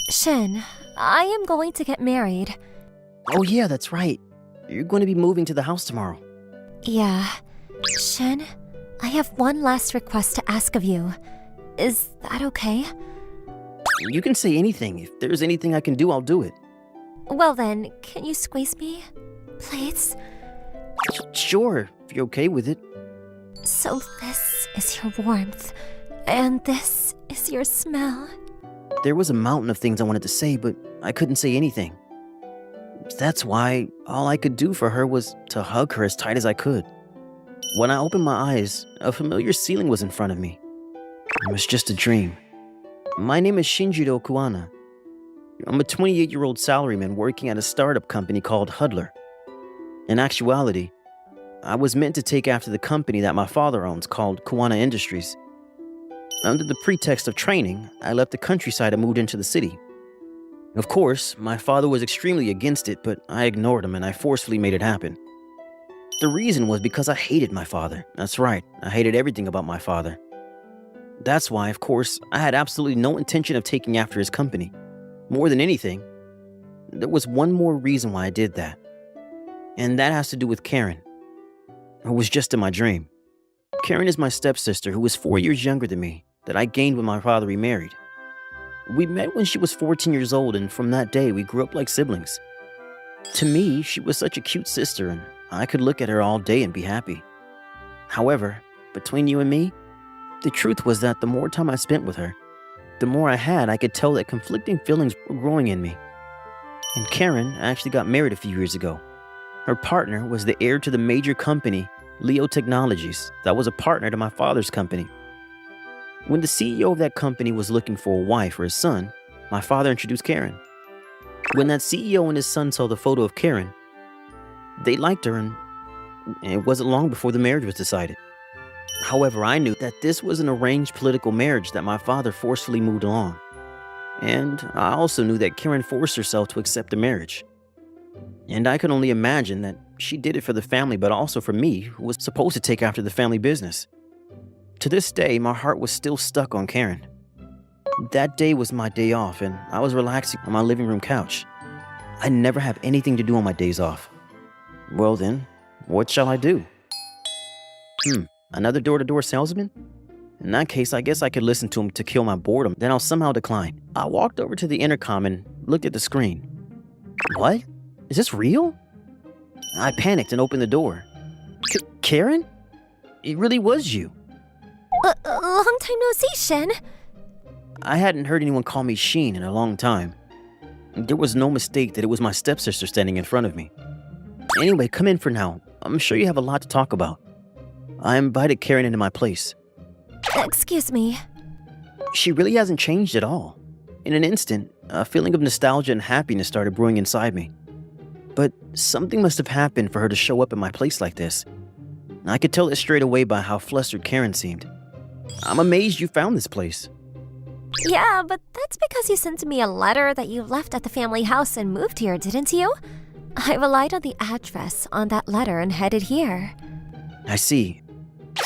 Shin, I am going to get married. Oh yeah, that's right. You're going to be moving to the house tomorrow. Yeah. Shin, I have one last request to ask of you. Is that okay? You can say anything. If there's anything I can do, I'll do it. Well then, can you squeeze me? Please? Sure, if you're okay with it. So this is your warmth, and this is your smell. There was a mountain of things I wanted to say, but I couldn't say anything. That's why all I could do for her was to hug her as tight as I could. When I opened my eyes, a familiar ceiling was in front of me. It was just a dream. My name is Shinjiro Kuwana. I'm a 28-year-old salaryman working at a startup company called Huddler. In actuality, I was meant to take after the company that my father owns called Kuwana Industries. Under the pretext of training, I left the countryside and moved into the city. Of course, my father was extremely against it, but I ignored him and I forcefully made it happen. The reason was because I hated my father. That's right, I hated everything about my father. That's why, of course, I had absolutely no intention of taking after his company. More than anything, there was one more reason why I did that. And that has to do with Karen, who was just in my dream. Karen is my stepsister who is 4 years younger than me, that I gained when my father remarried. We met when she was 14 years old, and from that day we grew up like siblings. To me, she was such a cute sister, and I could look at her all day and be happy. However, between you and me, the truth was that the more time I spent with her, the more I could tell that conflicting feelings were growing in me. And Karen actually got married a few years ago. Her partner was the heir to the major company, Leo Technologies, that was a partner to my father's company. When the CEO of that company was looking for a wife for his son, my father introduced Karen. When that CEO and his son saw the photo of Karen, they liked her, and it wasn't long before the marriage was decided. However, I knew that this was an arranged political marriage that my father forcefully moved along. And I also knew that Karen forced herself to accept the marriage. And I could only imagine that she did it for the family, but also for me, who was supposed to take after the family business. To this day, my heart was still stuck on Karen. That day was my day off, and I was relaxing on my living room couch. I never have anything to do on my days off. Well then, what shall I do? Another door-to-door salesman? In that case, I guess I could listen to him to kill my boredom, then I'll somehow decline. I walked over to the intercom and looked at the screen. What? Is this real? I panicked and opened the door. Karen? It really was you. Long time no see, Shin. I hadn't heard anyone call me Sheen in a long time. There was no mistake that it was my stepsister standing in front of me. Anyway, come in for now. I'm sure you have a lot to talk about. I invited Karen into my place. Excuse me. She really hasn't changed at all. In an instant, a feeling of nostalgia and happiness started brewing inside me. But something must have happened for her to show up in my place like this. I could tell it straight away by how flustered Karen seemed. I'm amazed you found this place. Yeah, but that's because you sent me a letter that you left at the family house and moved here, didn't you? I relied on the address on that letter and headed here. I see.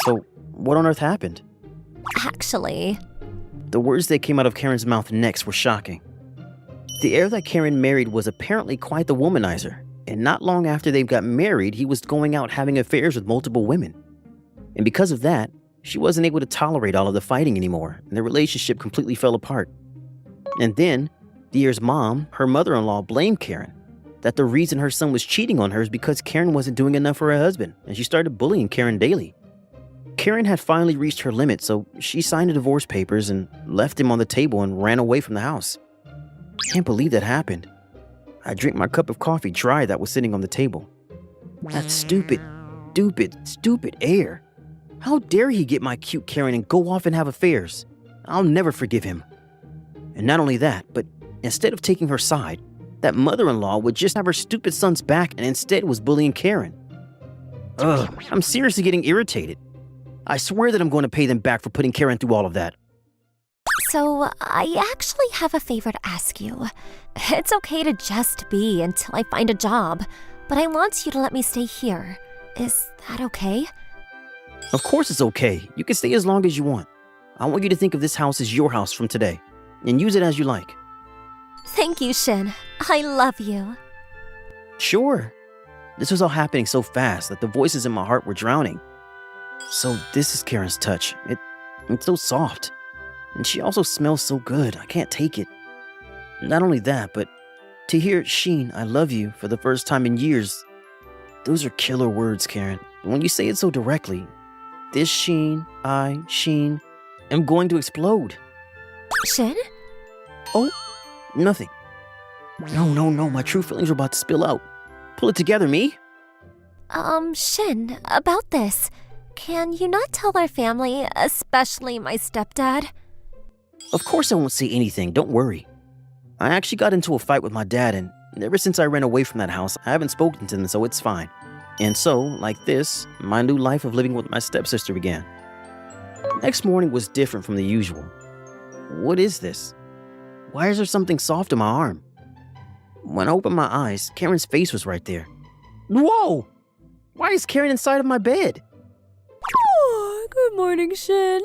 So, what on earth happened? Actually... The words that came out of Karen's mouth next were shocking. The heir that Karen married was apparently quite the womanizer, and not long after they got married, he was going out having affairs with multiple women. And because of that, she wasn't able to tolerate all of the fighting anymore, and their relationship completely fell apart. And then, the heir's mom, her mother-in-law, blamed Karen, that the reason her son was cheating on her is because Karen wasn't doing enough for her husband, and she started bullying Karen daily. Karen had finally reached her limit, so she signed the divorce papers and left him on the table and ran away from the house. Can't believe that happened. I drank my cup of coffee dry that was sitting on the table. That stupid heir. How dare he get my cute Karen and go off and have affairs? I'll never forgive him. And not only that, but instead of taking her side, that mother-in-law would just have her stupid son's back and instead was bullying Karen. Ugh, I'm seriously getting irritated. I swear that I'm going to pay them back for putting Karen through all of that. So, I actually have a favor to ask you. It's okay to just be until I find a job, but I want you to let me stay here. Is that okay? Of course it's okay. You can stay as long as you want. I want you to think of this house as your house from today, and use it as you like. Thank you, Shin. I love you. Sure. This was all happening so fast that the voices in my heart were drowning. So this is Karen's touch. It's so soft. And she also smells so good. I can't take it. Not only that, but to hear Sheen, I love you for the first time in years, those are killer words, Karen. When you say it so directly, this Sheen, am going to explode. Shin? Oh, nothing. No, my true feelings are about to spill out. Pull it together, me. Shin, about this. Can you not tell our family, especially my stepdad? Of course I won't say anything, don't worry. I actually got into a fight with my dad, and ever since I ran away from that house, I haven't spoken to them, so it's fine. And so, like this, my new life of living with my stepsister began. Next morning was different from the usual. What is this? Why is there something soft in my arm? When I opened my eyes, Karen's face was right there. Whoa! Why is Karen inside of my bed? Oh, good morning, Shin.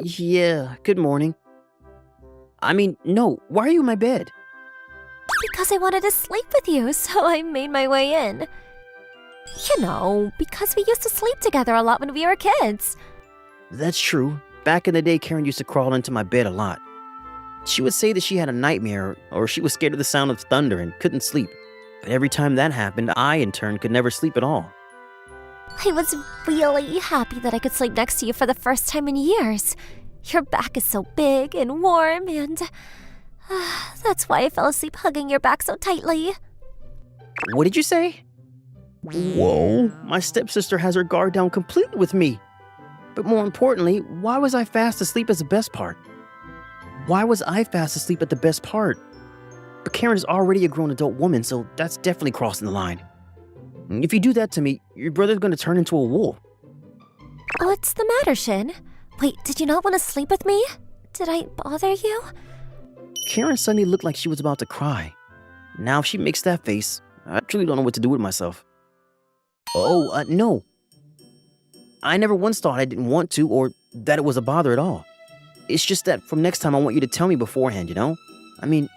Yeah, good morning. I mean, no, why are you in my bed? Because I wanted to sleep with you, so I made my way in. You know, because we used to sleep together a lot when we were kids. That's true. Back in the day, Karen used to crawl into my bed a lot. She would say that she had a nightmare, or she was scared of the sound of thunder and couldn't sleep. But every time that happened, I, in turn, could never sleep at all. I was really happy that I could sleep next to you for the first time in years. Your back is so big and warm, and that's why I fell asleep hugging your back so tightly. What did you say? Whoa, my stepsister has her guard down completely with me. But more importantly, why was I fast asleep as the best part? Why was I fast asleep at the best part? But Karen is already a grown adult woman, so that's definitely crossing the line. If you do that to me, your brother's gonna turn into a wolf. What's the matter, Shin? Wait, did you not want to sleep with me? Did I bother you? Karen suddenly looked like she was about to cry. Now if she makes that face, I truly don't know what to do with myself. Oh, no. I never once thought I didn't want to or that it was a bother at all. It's just that from next time I want you to tell me beforehand, you know? I mean,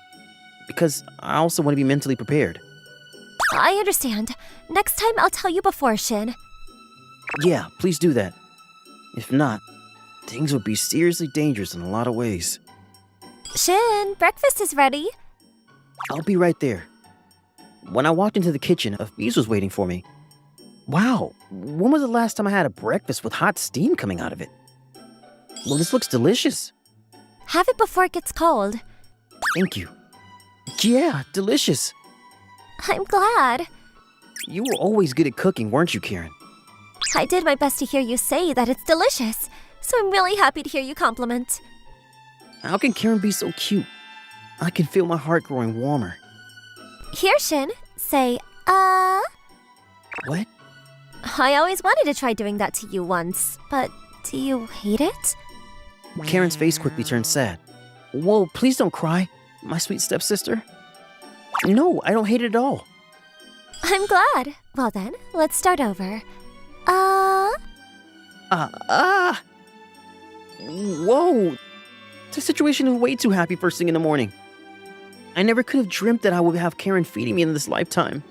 because I also want to be mentally prepared. I understand. Next time I'll tell you before, Shin. Yeah, please do that. If not, things would be seriously dangerous in a lot of ways. Shin, breakfast is ready. I'll be right there. When I walked into the kitchen, a feast was waiting for me. Wow, when was the last time I had a breakfast with hot steam coming out of it? Well, this looks delicious. Have it before it gets cold. Thank you. Yeah, delicious. I'm glad. You were always good at cooking, weren't you, Karen? I did my best to hear you say that it's delicious, so I'm really happy to hear you compliment. How can Karen be so cute? I can feel my heart growing warmer. Here, Shin, say, What? I always wanted to try doing that to you once, but do you hate it? Karen's face quickly turned sad. Whoa, please don't cry, my sweet stepsister. No, I don't hate it at all. I'm glad. Well then, let's start over. Whoa. This situation is way too happy first thing in the morning. I never could have dreamt that I would have Karen feeding me in this lifetime.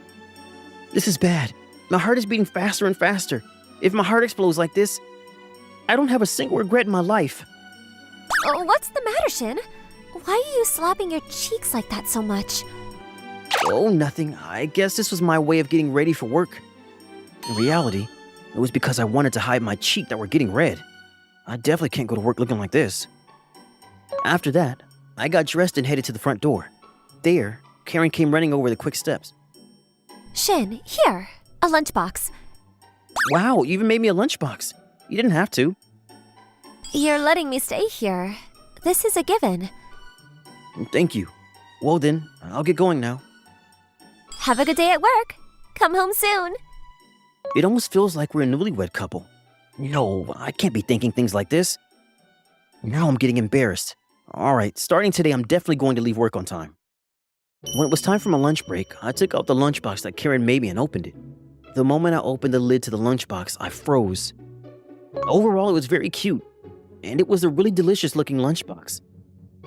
This is bad. My heart is beating faster and faster. If my heart explodes like this, I don't have a single regret in my life. Oh, what's the matter, Shin? Why are you slapping your cheeks like that so much? Oh, nothing. I guess this was my way of getting ready for work. In reality, it was because I wanted to hide my cheek that were getting red. I definitely can't go to work looking like this. After that, I got dressed and headed to the front door. There, Karen came running over the quick steps. Shin, here, a lunchbox. Wow, you even made me a lunchbox. You didn't have to. You're letting me stay here. This is a given. Thank you. Well then, I'll get going now. Have a good day at work. Come home soon. It almost feels like we're a newlywed couple. No, I can't be thinking things like this. Now I'm getting embarrassed. Alright, starting today, I'm definitely going to leave work on time. When it was time for my lunch break, I took out the lunchbox that Karen made me and opened it. The moment I opened the lid to the lunchbox, I froze. Overall, it was very cute, and it was a really delicious looking lunchbox.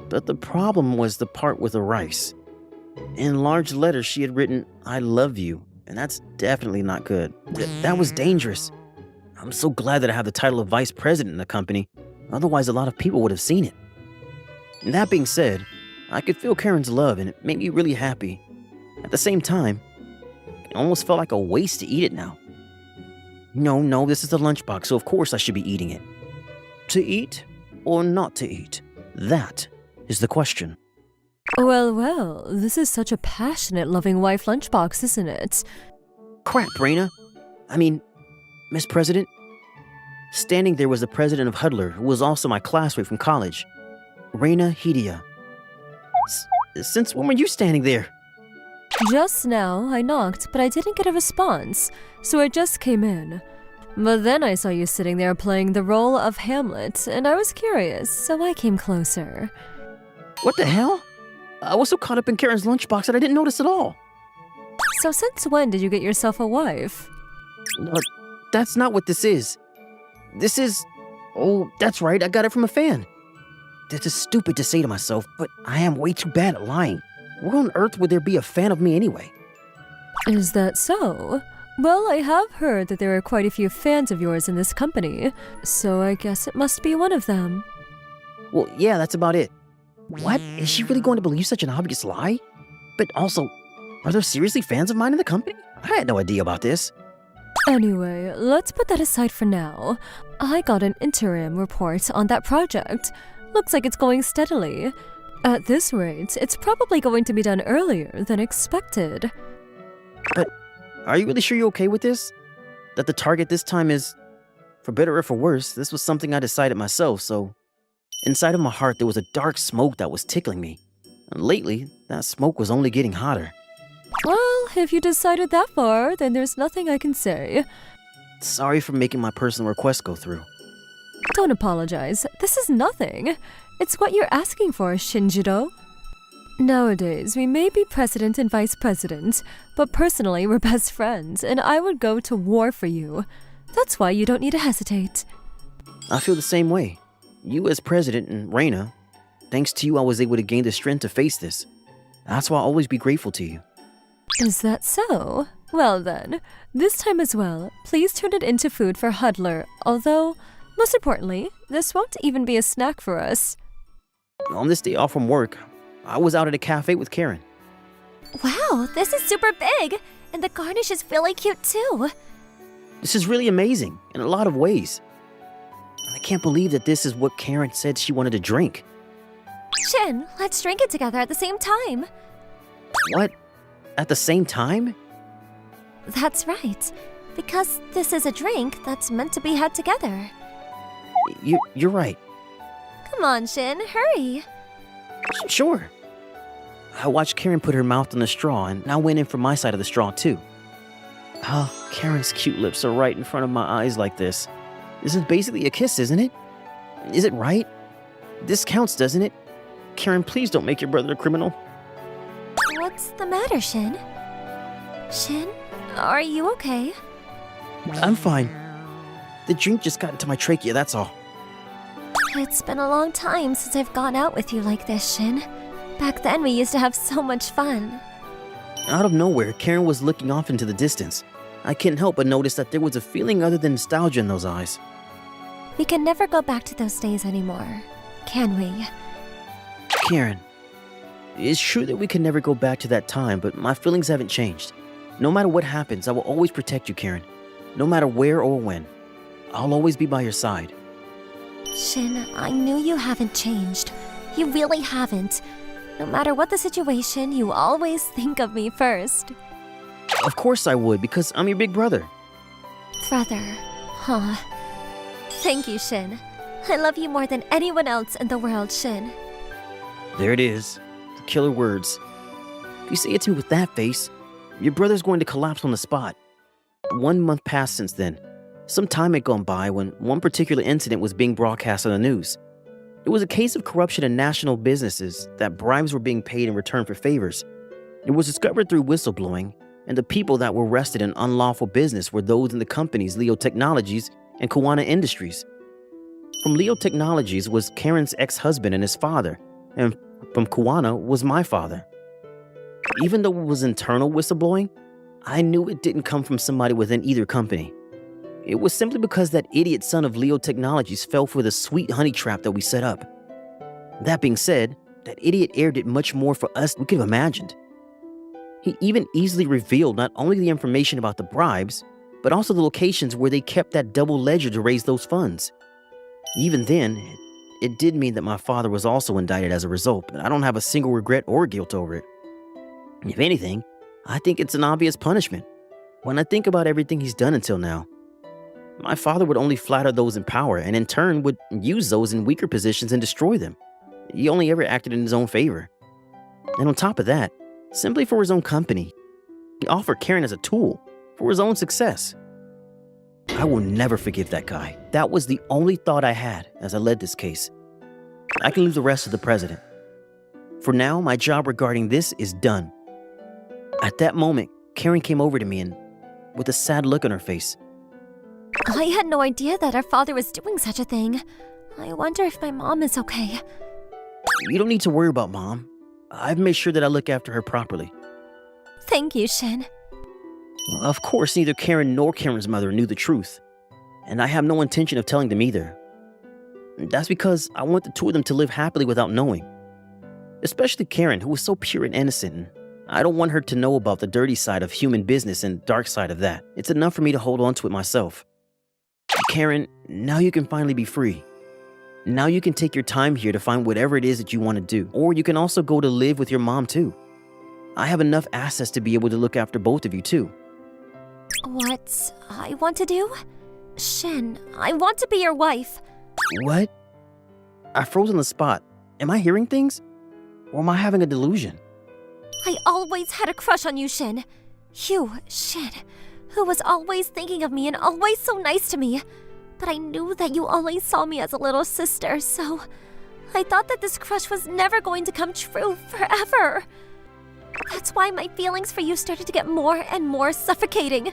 But the problem was the part with the rice. In large letters, she had written, "I love you," and that's definitely not good. That was dangerous. I'm so glad that I have the title of vice president in the company. Otherwise, a lot of people would have seen it. And that being said, I could feel Karen's love, and it made me really happy. At the same time, it almost felt like a waste to eat it now. No, this is the lunchbox, so of course I should be eating it. To eat or not to eat? That is the question. Well, this is such a passionate, loving wife lunchbox, isn't it? Crap, Raina. I mean, Miss President. Standing there was the president of Huddler, who was also my classmate from college. Raina Hidia. Since when were you standing there? Just now, I knocked, but I didn't get a response, so I just came in. But then I saw you sitting there playing the role of Hamlet, and I was curious, so I came closer. What the hell? I was so caught up in Karen's lunchbox that I didn't notice at all. So since when did you get yourself a wife? But that's not what this is. This is... Oh, that's right, I got it from a fan. This is stupid to say to myself, but I am way too bad at lying. Where on earth would there be a fan of me anyway? Is that so? Well, I have heard that there are quite a few fans of yours in this company, so I guess it must be one of them. Well, yeah, that's about it. What? Is she really going to believe such an obvious lie? But also, are there seriously fans of mine in the company? I had no idea about this. Anyway, let's put that aside for now. I got an interim report on that project. Looks like it's going steadily. At this rate, it's probably going to be done earlier than expected. But are you really sure you're okay with this? That the target this time is, for better or for worse, this was something I decided myself, so... Inside of my heart, there was a dark smoke that was tickling me. And lately, that smoke was only getting hotter. Well, if you decided that far, then there's nothing I can say. Sorry for making my personal request go through. Don't apologize. This is nothing. It's what you're asking for, Shinjiro. Nowadays, we may be president and vice president, but personally, we're best friends, and I would go to war for you. That's why you don't need to hesitate. I feel the same way. You as president and Raina, thanks to you I was able to gain the strength to face this. That's why I'll always be grateful to you. Is that so? Well then, this time as well, please turn it into food for Huddler, although, most importantly, this won't even be a snack for us. On this day off from work, I was out at a cafe with Karen. Wow, this is super big! And the garnish is really cute too. This is really amazing, in a lot of ways. I can't believe that this is what Karen said she wanted to drink. Shin, let's drink it together at the same time. What? At the same time? That's right. Because this is a drink that's meant to be had together. You're right. Come on, Shin, hurry. Sure. I watched Karen put her mouth on the straw, and I went in for my side of the straw, too. Oh, Karen's cute lips are right in front of my eyes like this. This is basically a kiss, isn't it? Is it right? This counts, doesn't it? Karen, please don't make your brother a criminal. What's the matter, Shin? Shin, are you okay? I'm fine. The drink just got into my trachea, that's all. It's been a long time since I've gone out with you like this, Shin. Back then, we used to have so much fun. Out of nowhere, Karen was looking off into the distance. I couldn't help but notice that there was a feeling other than nostalgia in those eyes. We can never go back to those days anymore, can we? Karen, it's true that we can never go back to that time, but my feelings haven't changed. No matter what happens, I will always protect you, Karen. No matter where or when. I'll always be by your side. Shin, I knew you haven't changed. You really haven't. No matter what the situation, you always think of me first. Of course I would, because I'm your big brother. Brother, huh? Thank you, Shin. I love you more than anyone else in the world, Shin. There it is. The killer words. If you say it to me with that face, your brother's going to collapse on the spot. 1 month passed since then. Some time had gone by when one particular incident was being broadcast on the news. It was a case of corruption in national businesses, that bribes were being paid in return for favors. It was discovered through whistleblowing, and the people that were arrested in unlawful business were those in the companies Leo Technologies and Koana Industries. From Leo Technologies was Karen's ex-husband and his father, and from Kuwana was my father. Even though it was internal whistleblowing, I knew it didn't come from somebody within either company. It was simply because that idiot son of Leo Technologies fell for the sweet honey trap that we set up. That being said, that idiot heir did much more for us than we could have imagined. He even easily revealed not only the information about the bribes, but also the locations where they kept that double ledger to raise those funds. Even then, it did mean that my father was also indicted as a result, but I don't have a single regret or guilt over it. If anything, I think it's an obvious punishment. When I think about everything he's done until now, my father would only flatter those in power and in turn would use those in weaker positions and destroy them. He only ever acted in his own favor. And on top of that, simply for his own company, he offered Karen as a tool for his own success. I will never forgive that guy. That was the only thought I had as I led this case. I can leave the rest to the president. For now, my job regarding this is done. At that moment, Karen came over to me and with a sad look on her face. I had no idea that our father was doing such a thing. I wonder if my mom is okay. You don't need to worry about Mom. I've made sure that I look after her properly. Thank you, Shin. Of course, neither Karen nor Karen's mother knew the truth, and I have no intention of telling them either. That's because I want the two of them to live happily without knowing. Especially Karen, who was so pure and innocent, and I don't want her to know about the dirty side of human business and dark side of that. It's enough for me to hold on to it myself. Karen, now you can finally be free. Now you can take your time here to find whatever it is that you want to do, or you can also go to live with your mom too. I have enough assets to be able to look after both of you too. What I want to do? Shin, I want to be your wife. What? I froze on the spot. Am I hearing things? Or am I having a delusion? I always had a crush on you, Shin. You, Shin, who was always thinking of me and always so nice to me. But I knew that you only saw me as a little sister, so I thought that this crush was never going to come true forever. That's why my feelings for you started to get more and more suffocating.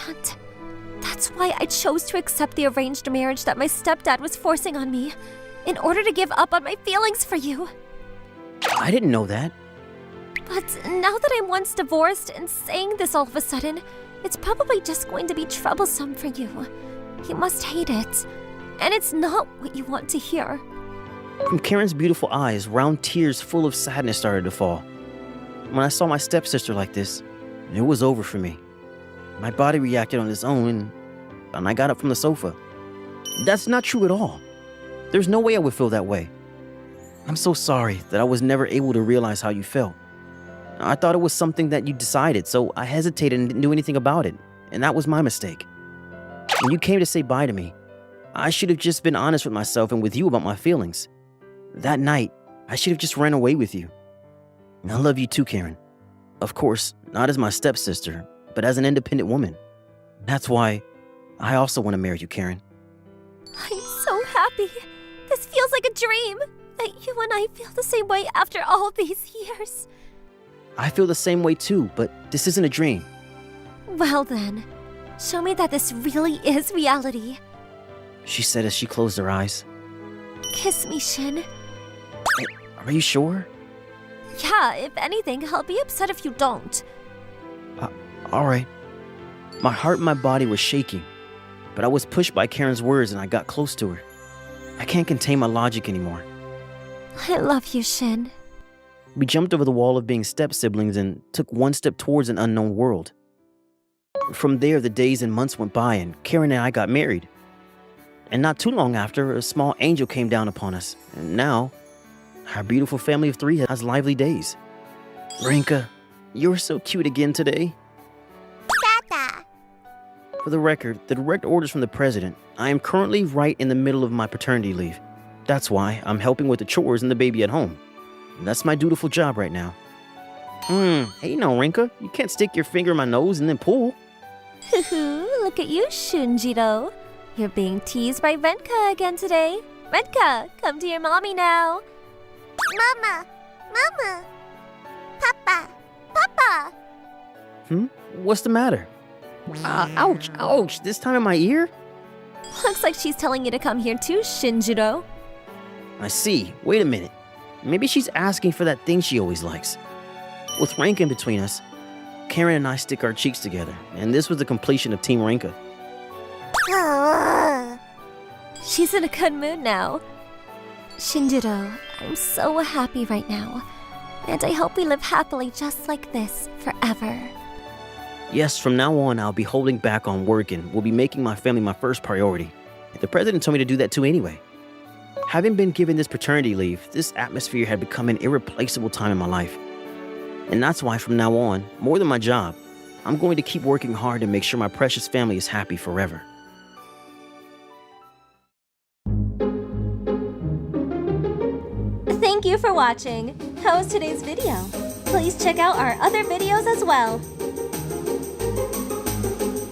And that's why I chose to accept the arranged marriage that my stepdad was forcing on me, in order to give up on my feelings for you. I didn't know that. But now that I'm once divorced and saying this all of a sudden, it's probably just going to be troublesome for you. You must hate it. And it's not what you want to hear. From Karen's beautiful eyes, round tears full of sadness started to fall. When I saw my stepsister like this, it was over for me. My body reacted on its own, and I got up from the sofa. That's not true at all. There's no way I would feel that way. I'm so sorry that I was never able to realize how you felt. I thought it was something that you decided, so I hesitated and didn't do anything about it, and that was my mistake. When you came to say bye to me, I should have just been honest with myself and with you about my feelings. That night, I should have just ran away with you. I love you too, Karen. Of course, not as my stepsister, but as an independent woman. That's why I also want to marry you, Karen. I'm so happy. This feels like a dream. That you and I feel the same way after all these years. I feel the same way too, but this isn't a dream. Well then, show me that this really is reality. She said as she closed her eyes. Kiss me, Shin. Are you sure? Yeah, if anything, I'll be upset if you don't. All right. My heart and my body were shaking, but I was pushed by Karen's words and I got close to her. I can't contain my logic anymore. I love you, Shin. We jumped over the wall of being step-siblings and took one step towards an unknown world. From there, the days and months went by and Karen and I got married. And not too long after, a small angel came down upon us. And now, our beautiful family of three has lively days. Rinka, you're so cute again today. Tata. For the record, the direct orders from the president, I am currently right in the middle of my paternity leave. That's why I'm helping with the chores and the baby at home. That's my dutiful job right now. Hey now, Rinka, you can't stick your finger in my nose and then pull. Look at you, Shunjiro. You're being teased by Renka again today. Renka, come to your mommy now. Mama, Mama, Papa, Papa. What's the matter? Ouch, this time in my ear? Looks like she's telling you to come here too, Shinjiro. I see. Wait a minute. Maybe she's asking for that thing she always likes. With rank in between us, Karen and I stick our cheeks together, and this was the completion of Team Ranka. She's in a good mood now. Shinjiro, I'm so happy right now. And I hope we live happily just like this forever. Yes, from now on, I'll be holding back on work and will be making my family my first priority. The president told me to do that too anyway. Having been given this paternity leave, this atmosphere had become an irreplaceable time in my life. And that's why from now on, more than my job, I'm going to keep working hard to make sure my precious family is happy forever. Thank you for watching. How was today's video? Please check out our other videos as well.